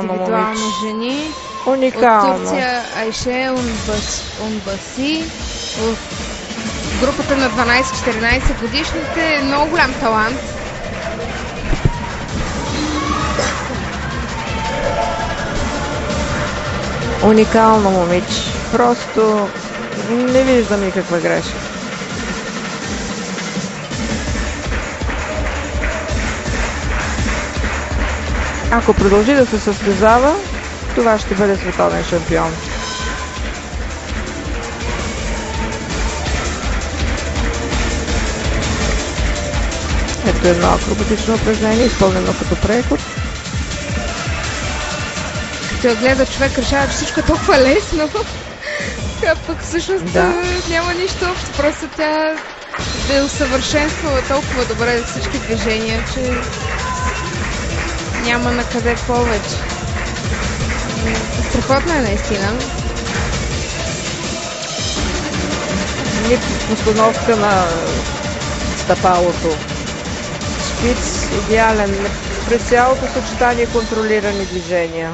индивидуално жени. Уникално. От Турция Айше Унбаси. В групата на 12-14 годишните е много голям талант. Уникално момиче. Просто не виждам никаква грешка. Ако продължи да се състезава, това ще бъде световен шампион. Ето едно акробатично упражнение, изпълнено като преход. Като гледа човек, решава, че всичко е толкова лесно. А пък всъщност няма нищо общо. Просто тя е усъвършенствала толкова добре всички движения, че няма на къде повече. Страхотно е наистина. Постановка на стъпалото. Шпиц идеален. През цялото съчетание контролирани движения.